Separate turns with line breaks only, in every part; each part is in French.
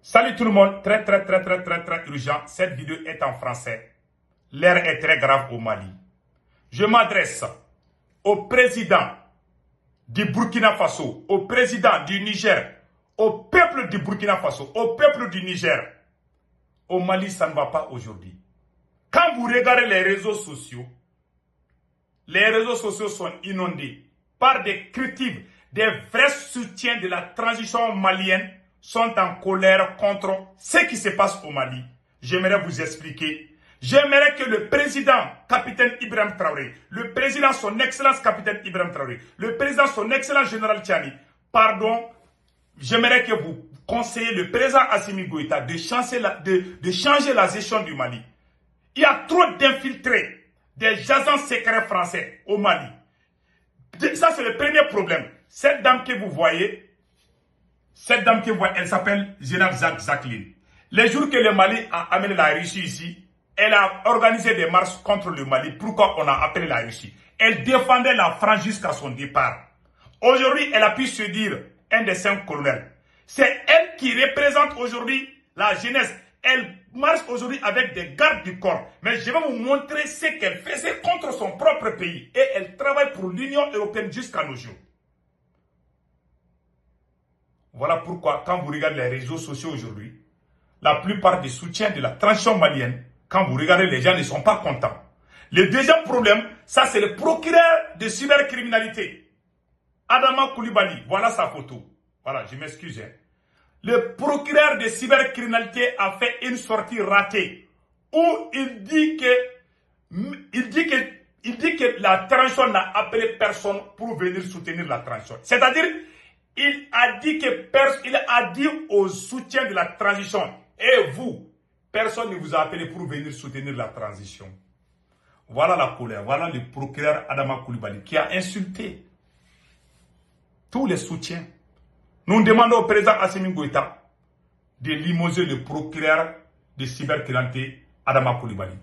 Salut tout le monde, très urgent. Cette vidéo est en français. L'heure est très grave au Mali. Je m'adresse au président du Burkina Faso, au président du Niger, au peuple du Burkina Faso, au peuple du Niger. Au Mali, ça ne va pas aujourd'hui. Quand vous regardez les réseaux sociaux sont inondés par des critiques, des vrais soutiens de la transition malienne sont en colère contre ce qui se passe au Mali. J'aimerais vous expliquer. J'aimerais que le président, capitaine Ibrahim Traoré, le président, son excellence, capitaine Ibrahim Traoré, le président, son excellence, général Tchani, j'aimerais que vous conseillez le président Assimi Goïta de changer la gestion du Mali. Il y a trop d'infiltrés, des agents secrets français au Mali. Ça, c'est le premier problème. Cette dame que vous voyez, elle s'appelle Zénab Jacqueline. Les jours que le Mali a amené la Russie ici, elle a organisé des marches contre le Mali. Pourquoi on a appelé la Russie? Elle défendait la France jusqu'à son départ. Aujourd'hui, elle a pu se dire un des 5 colonels. C'est elle qui représente aujourd'hui la jeunesse. Elle marche aujourd'hui avec des gardes du corps. Mais je vais vous montrer ce qu'elle faisait contre son propre pays. Et elle travaille pour l'Union européenne jusqu'à nos jours. Voilà pourquoi, quand vous regardez les réseaux sociaux aujourd'hui, la plupart des soutiens de la transition malienne, quand vous regardez, les gens ne sont pas contents. Le deuxième problème, ça c'est le procureur de cybercriminalité. Adama Koulibaly, voilà sa photo. Voilà, je m'excuse. Le procureur de cybercriminalité a fait une sortie ratée où il dit que la transition n'a appelé personne pour venir soutenir la transition. C'est-à-dire, il a dit aux soutiens de la transition, et vous, personne ne vous a appelé pour venir soutenir la transition. Voilà la colère, voilà le procureur Adama Koulibaly qui a insulté tous les soutiens. Nous demandons au président Assimi Goïta de limoger le procureur de cybercriminalité Adama Koulibaly.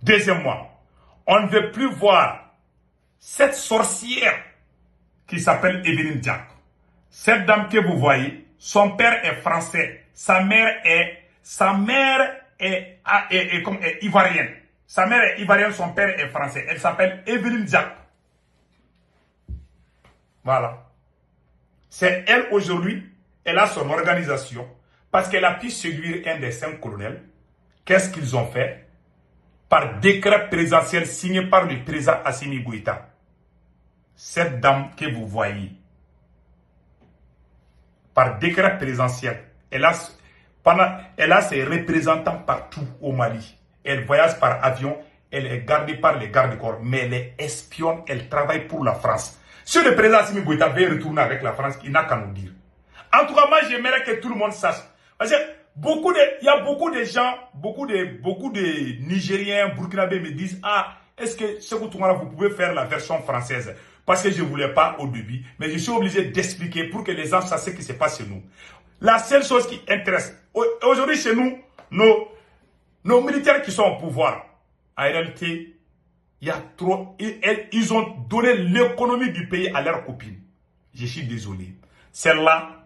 Deuxièmement, on ne veut plus voir cette sorcière qui s'appelle Evelyne Diack. Cette dame que vous voyez, son père est français, sa mère est ivoirienne. Sa mère est ivoirienne, son père est français. Elle s'appelle Evelyne Diack. Voilà. C'est elle aujourd'hui, elle a son organisation, parce qu'elle a pu séduire un des 5 colonels. Qu'est-ce qu'ils ont fait? Par décret présidentiel signé par le président Assimi Goïta. Cette dame que vous voyez, par décret présidentiel, elle a ses représentants partout au Mali. Elle voyage par avion, elle est gardée par les gardes du corps, mais elle est espionne, elle travaille pour la France. Si le président Assimi Goïta veut retourner avec la France, il n'a qu'à nous dire. En tout cas, moi, j'aimerais que tout le monde sache. Parce que il y a beaucoup de gens, beaucoup de Nigériens, Burkinabés me disent, ah, est-ce que Sékou Toumara, vous pouvez faire la version française? Parce que je ne voulais pas au début, mais je suis obligé d'expliquer pour que les gens sachent ce qui se passe chez nous. La seule chose qui intéresse, aujourd'hui chez nous, nos militaires qui sont au pouvoir, en réalité, il y a trop, ils ont donné l'économie du pays à leurs copines. Je suis désolé. Celle-là,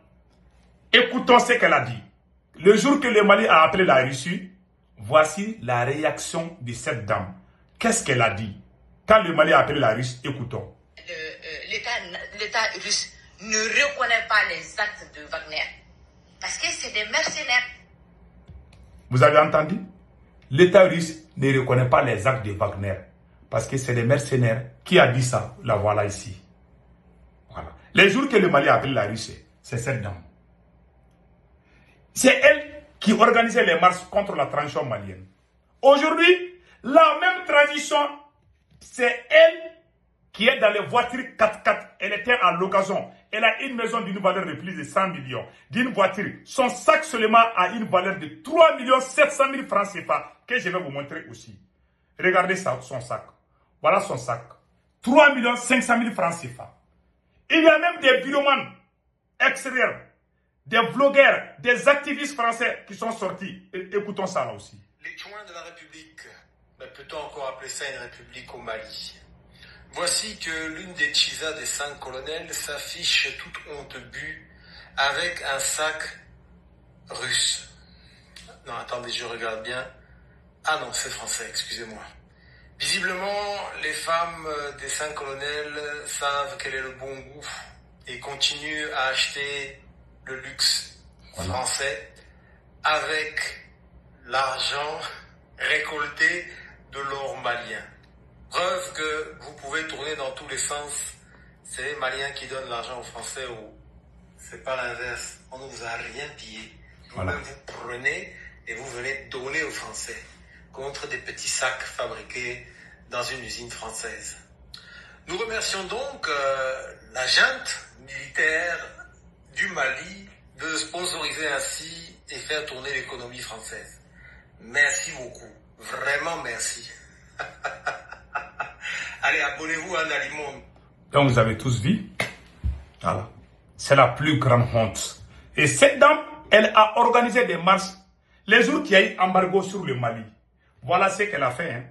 écoutons ce qu'elle a dit. Le jour que le Mali a appelé la Russie, voici la réaction de cette dame. Qu'est-ce qu'elle a dit? Quand le Mali a appelé la Russie, écoutons.
L'État russe ne reconnaît pas les actes de Wagner. Parce que c'est des mercenaires.
Vous avez entendu? L'État russe ne reconnaît pas les actes de Wagner. Parce que c'est des mercenaires. Qui a dit ça? La voilà ici. Voilà. Les jours que le Mali a appelé la Russie, c'est cette dame. C'est elle qui organisait les marches contre la transition malienne. Aujourd'hui, la même transition, c'est elle qui est dans les voitures 4x4. Elle était en location. Elle a une maison d'une valeur de plus de 100 millions. D'une voiture. Son sac seulement a une valeur de 3 700 000 francs CFA. Que je vais vous montrer aussi. Regardez ça, son sac. Voilà son sac. 3 500 000 francs CFA. Il y a même des vidéomans extérieurs, des vlogueurs, des activistes français qui sont sortis. Écoutons ça là aussi.
Les joints de la République, peut-on encore appeler ça une république au Mali? Voici que l'une des tchisas des 5 colonels s'affiche toute honte bue avec un sac russe. Non, attendez, je regarde bien. Ah non, c'est français, excusez-moi. Visiblement, les femmes des 5 colonels savent quel est le bon goût et continuent à acheter le luxe français avec l'argent récolté de l'or malien. Preuve que vous pouvez tourner dans tous les sens. C'est les Maliens qui donnent l'argent aux Français ou c'est pas l'inverse. On ne vous a rien pillé. Vous-même vous prenez et vous venez donner aux Français contre des petits sacs fabriqués dans une usine française. Nous remercions donc la junte militaire du Mali de sponsoriser ainsi et faire tourner l'économie française. Merci beaucoup. Vraiment merci. Allez, abonnez-vous à Nalimon.
Donc vous avez tous vu. Voilà. C'est la plus grande honte. Et cette dame, elle a organisé des marches les jours qu'il y a eu embargo sur le Mali. Voilà ce qu'elle a fait. Hein.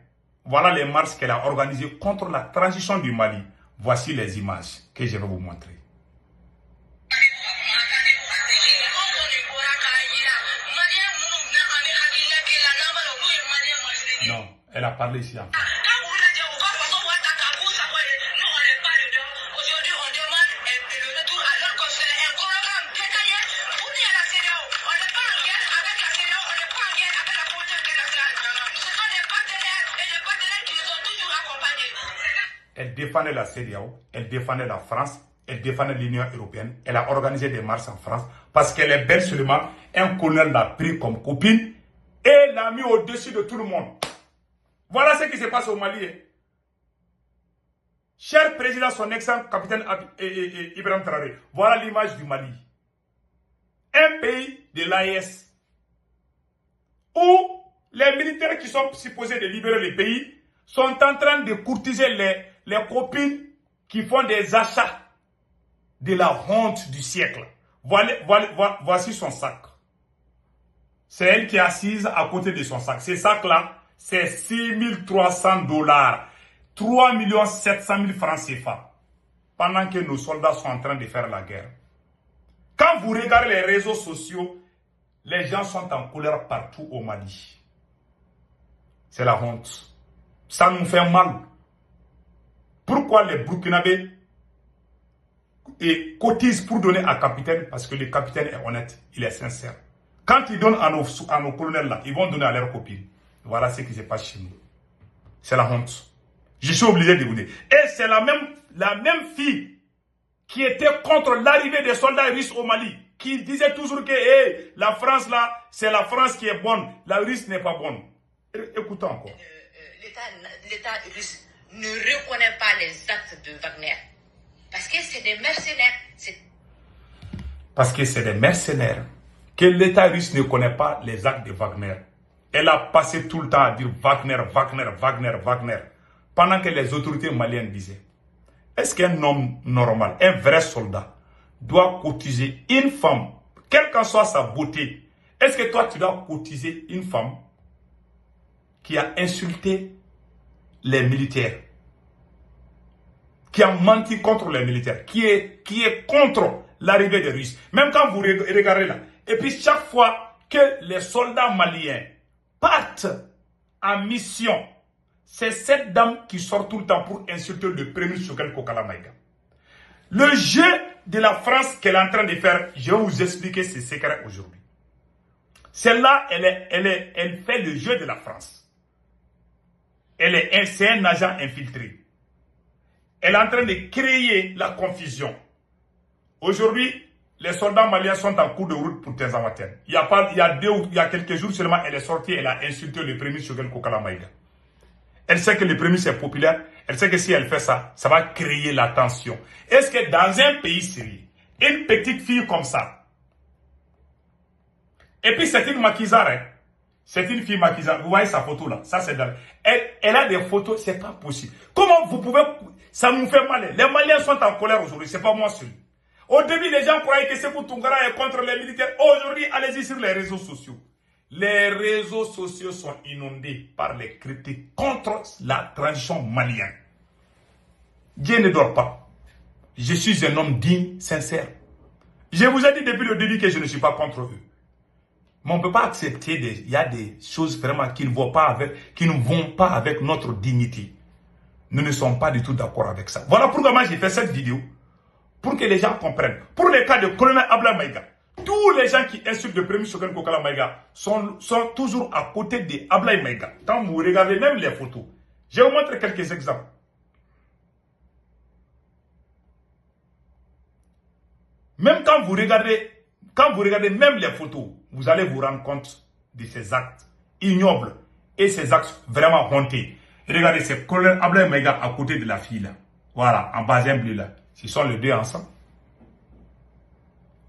Voilà les marches qu'elle a organisées contre la transition du Mali. Voici les images que je vais vous montrer. Non, elle a parlé ici en France. Elle défendait la CEDEAO, elle défendait la France, elle défendait l'Union européenne. Elle a organisé des marches en France parce qu'elle est belle seulement. Un colonel l'a pris comme copine et l'a mis au-dessus de tout le monde. Voilà ce qui se passe au Mali. Cher président, son excellent capitaine Ibrahim Traoré, voilà l'image du Mali. Un pays de l'AES où les militaires qui sont supposés de libérer le pays sont en train de courtiser les copines qui font des achats de la honte du siècle. Voici son sac. C'est elle qui est assise à côté de son sac. Ce sac-là, c'est 6 300 $. 3 700 000 francs CFA. Pendant que nos soldats sont en train de faire la guerre. Quand vous regardez les réseaux sociaux, les gens sont en colère partout au Mali. C'est la honte. Ça nous fait mal. Pourquoi les Burkinabés cotisent pour donner à capitaine? Parce que le capitaine est honnête, il est sincère. Quand ils donnent à nos colonels là, ils vont donner à leurs copines. Voilà ce qui se passe chez nous. C'est la honte. Je suis obligé de vous dire. Et c'est la même fille qui était contre l'arrivée des soldats russes au Mali, qui disait toujours que hey, la France là, c'est la France qui est bonne, la Russie n'est pas bonne. Écoutons encore.
L'État russe ne reconnaît pas les actes de Wagner. Parce que c'est des mercenaires.
Parce que c'est des mercenaires. Que l'État russe ne connaît pas les actes de Wagner. Elle a passé tout le temps à dire Wagner, Wagner, Wagner, Wagner. Pendant que les autorités maliennes disaient, est-ce qu'un homme normal, un vrai soldat, doit cotiser une femme, quelle qu'en soit sa beauté? Est-ce que toi, tu dois cotiser une femme qui a insulté les militaires, qui a menti contre les militaires, qui est contre l'arrivée des Russes? Même quand vous regardez là, et puis chaque fois que les soldats maliens partent en mission, c'est cette dame qui sort tout le temps pour insulter le premier Choguel Kokala Maïga. Le jeu de la France qu'elle est en train de faire, je vais vous expliquer ses secrets aujourd'hui. Celle-là, elle fait le jeu de la France. C'est un agent infiltré. Elle est en train de créer la confusion. Aujourd'hui, les soldats maliens sont en cours de route pour Tenzawatène. Il y a quelques jours seulement, elle est sortie, elle a insulté le premier Choguel Kokala Maïga. Elle sait que le premier c'est populaire. Elle sait que si elle fait ça, ça va créer la tension. Est-ce que dans un pays sérieux, une petite fille comme ça, et puis c'est une maquisard, hein? C'est une fille maquisard. Vous voyez sa photo là, ça c'est dans... Elle a des photos, c'est pas possible. Comment vous pouvez... Ça nous fait mal. Les Maliens sont en colère aujourd'hui, c'est pas moi seul. Au début, les gens croyaient que Sékou Toungara est contre les militaires. Aujourd'hui, allez-y sur les réseaux sociaux. Les réseaux sociaux sont inondés par les critiques contre la transition malienne. Dieu ne dort pas. Je suis un homme digne, sincère. Je vous ai dit depuis le début que je ne suis pas contre eux. Mais on ne peut pas accepter il y a des choses vraiment qui ne vont pas avec notre dignité. Nous ne sommes pas du tout d'accord avec ça. Voilà pourquoi moi j'ai fait cette vidéo. Pour que les gens comprennent. Pour le cas de colonel Abdoulaye Maïga, tous les gens qui insultent le premier Choguel Kokala Maïga sont toujours à côté de Abdoulaye Maïga. Quand vous regardez même les photos, je vais vous montrer quelques exemples. Même quand vous regardez même les photos, vous allez vous rendre compte de ces actes ignobles et ces actes vraiment honteux. Regardez, c'est colonel Abdoulaye Maïga à côté de la fille là. Voilà, en basin bleu là. Ce sont les deux ensemble.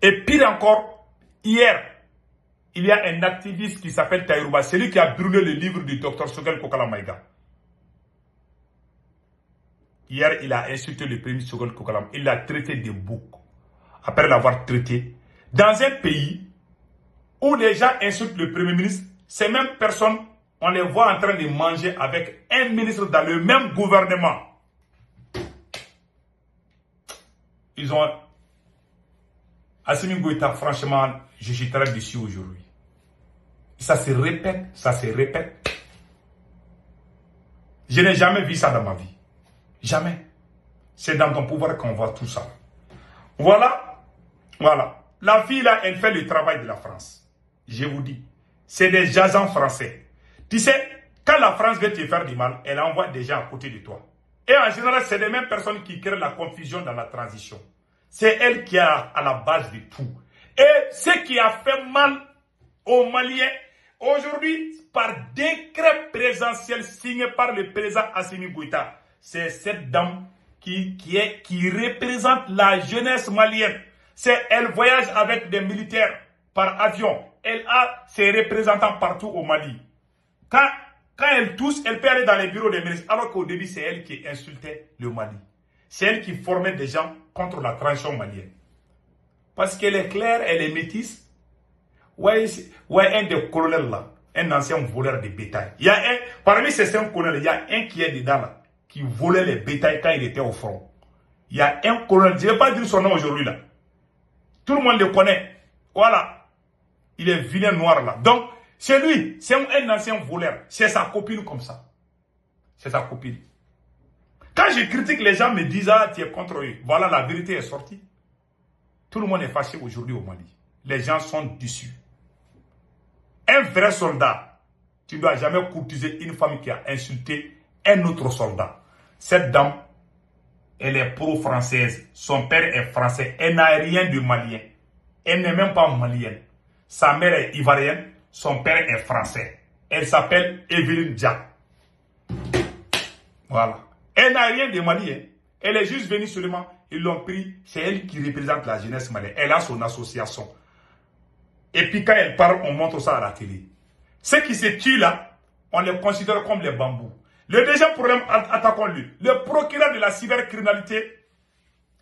Et pire encore, hier, il y a un activiste qui s'appelle Taïrouba, celui qui a brûlé le livre du docteur Choguel Kokala Maïga. Hier, il a insulté le premier Choguel Kokala. Il l'a traité de bouc. Après l'avoir traité, dans un pays où les gens insultent le premier ministre, ces mêmes personnes, on les voit en train de manger avec un ministre dans le même gouvernement. Ils ont... Assimi Goïta, franchement, je suis très déçu aujourd'hui. Ça se répète, ça se répète. Je n'ai jamais vu ça dans ma vie. Jamais. C'est dans ton pouvoir qu'on voit tout ça. Voilà. Voilà. La fille là, elle fait le travail de la France. Je vous dis. C'est des agents français. Tu sais, quand la France veut te faire du mal, elle envoie des gens à côté de toi. Et en général, c'est les mêmes personnes qui créent la confusion dans la transition. C'est elle qui est à la base de tout. Et ce qui a fait mal aux Maliens, aujourd'hui, par décret présidentiel signé par le président Assimi Goïta, c'est cette dame qui représente la jeunesse malienne. Elle voyage avec des militaires par avion. Elle a ses représentants partout au Mali. Quand elle tousse, elle peut aller dans les bureaux des ministres. Alors qu'au début, c'est elle qui insultait le Mali. C'est elle qui formait des gens contre la transition malienne. Parce qu'elle est claire, elle est métisse. Ouais, un des colonels là, un ancien voleur de bétail. Il y a parmi ces 5 colonels, il y a un qui est dedans là, qui volait les bétails quand il était au front. Il y a un colonel, je ne vais pas dire son nom aujourd'hui là. Tout le monde le connaît. Voilà. Il est vilain noir là. Donc, c'est lui, c'est un ancien voleur. C'est sa copine comme ça. C'est sa copine. Quand je critique, les gens me disent, ah, tu es contre eux. Voilà, la vérité est sortie. Tout le monde est fâché aujourd'hui au Mali. Les gens sont déçus. Un vrai soldat, tu ne dois jamais courtiser une femme qui a insulté un autre soldat. Cette dame, elle est pro-française. Son père est français. Elle n'a rien de malien. Elle n'est même pas malienne. Sa mère est ivoirienne. Son père est français. Elle s'appelle Evelyne Dia. Voilà. Elle n'a rien de malien. Elle est juste venue seulement. Ils l'ont pris. C'est elle qui représente la jeunesse malienne. Elle a son association. Et puis quand elle parle, on montre ça à la télé. Ceux qui se tuent là, on les considère comme les bambous. Le deuxième problème, attaquons-lui. Le procureur de la cybercriminalité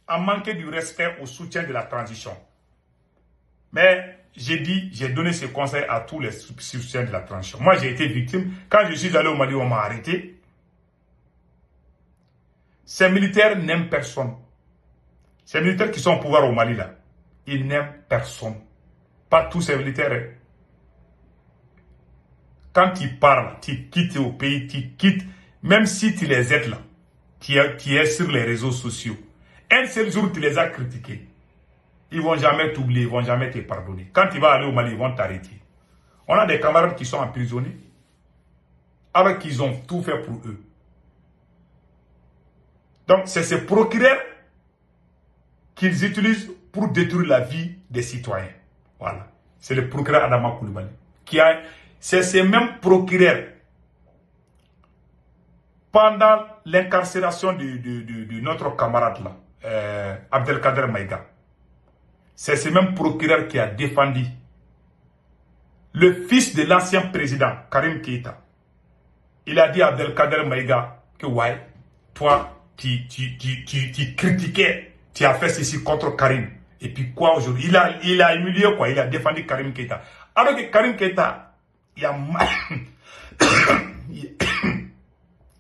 a manqué du respect au soutien de la transition. Mais j'ai donné ce conseil à tous les soutiens de la transition. Moi, j'ai été victime. Quand je suis allé au Mali, on m'a arrêté. Ces militaires n'aiment personne. Ces militaires qui sont au pouvoir au Mali, là, ils n'aiment personne. Pas tous ces militaires. Quand ils parlent, tu quittes au pays, tu quittes, même si tu les aides là, tu es sur les réseaux sociaux. Un seul jour, tu les as critiqués. Ils ne vont jamais t'oublier, ils ne vont jamais te pardonner. Quand tu vas aller au Mali, ils vont t'arrêter. On a des camarades qui sont emprisonnés, alors qu'ils ont tout fait pour eux. Donc, c'est ces procureurs qu'ils utilisent pour détruire la vie des citoyens. Voilà. C'est le procureur Adama Coulibaly. C'est ces mêmes procureurs, pendant l'incarcération de notre camarade là, Abdelkader Maïga, c'est ce même procureur qui a défendu le fils de l'ancien président, Karim Keïta. Il a dit à Abdelkader Maïga que ouais, toi, tu critiquais, tu as fait ceci contre Karim. Et puis quoi aujourd'hui? Il a humilié quoi? Il a défendu Karim Keïta. Alors que Karim Keïta, il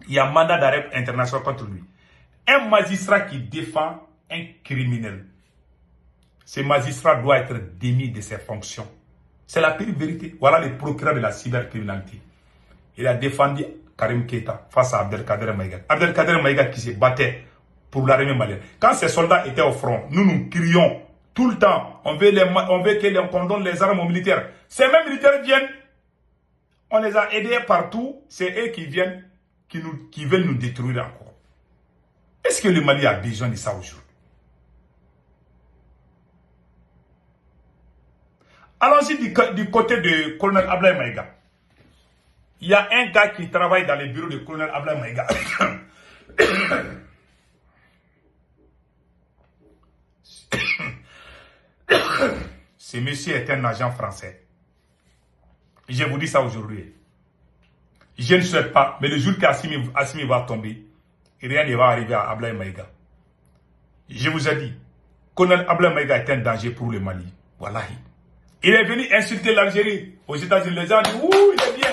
y a mandat d'arrêt international contre lui. Un magistrat qui défend un criminel, ce magistrat doit être démis de ses fonctions. C'est la pire vérité. Voilà le procureur de la cybercriminalité. Il a défendu Karim Keita face à Abdelkader Maïga. Abdelkader Maïga qui se battait pour l'armée malienne. Quand ces soldats étaient au front, nous crions tout le temps. On veut qu'on donne les armes aux militaires. Ces mêmes militaires viennent. On les a aidés partout. C'est eux qui viennent, qui veulent nous détruire encore. Est-ce que le Mali a besoin de ça aujourd'hui? Allons-y du côté de colonel Ablaye Maïga. Il y a un gars qui travaille dans les bureaux de colonel Ablaye Maïga. Ce monsieur est un agent français. Je vous dis ça aujourd'hui. Je ne souhaite pas, mais le jour qu'Assimi va tomber, rien ne va arriver à Ablaye Maïga. Je vous ai dit, colonel Ablaye Maïga est un danger pour le Mali. Voilà. Il est venu insulter l'Algérie. Aux États-Unis, les gens disent, ouh, il est bien.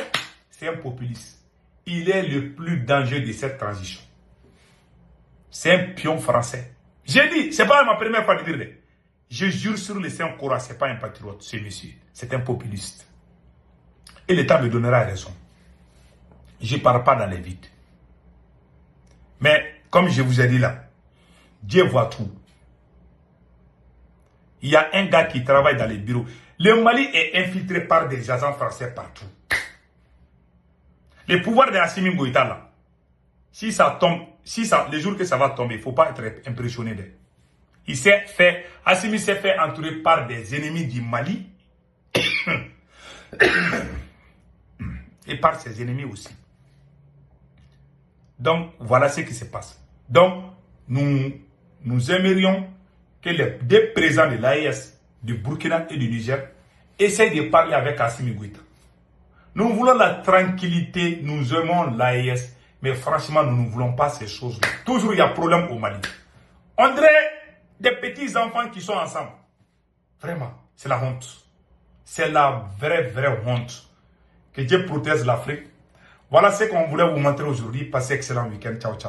C'est un populiste. Il est le plus dangereux de cette transition. C'est un pion français. J'ai dit, c'est pas ma première fois de dire. Je jure sur le Saint-Coran, c'est pas un patriote, ce monsieur. C'est un populiste. Et l'État me donnera raison. Je ne parle pas dans les vides. Mais, comme je vous ai dit là, Dieu voit tout. Il y a un gars qui travaille dans les bureaux. Le Mali est infiltré par des agents français partout. Le pouvoir de Assimi Goïta là, si ça tombe, le jour que ça va tomber, il ne faut pas être impressionné d'eux. Assimi s'est fait entourer par des ennemis du Mali et par ses ennemis aussi. Donc, voilà ce qui se passe. Donc, nous aimerions que les deux présidents de l'AES, du Burkina et du Niger, essayent de parler avec Assimi Goïta. Nous voulons la tranquillité, nous aimons l'AES, mais franchement, nous ne voulons pas ces choses-là. Toujours, il y a problème au Mali. On dirait des petits enfants qui sont ensemble. Vraiment, c'est la honte. C'est la vraie honte. Que Dieu protège l'Afrique. Voilà ce qu'on voulait vous montrer aujourd'hui. Passez un excellent week-end. Ciao, ciao.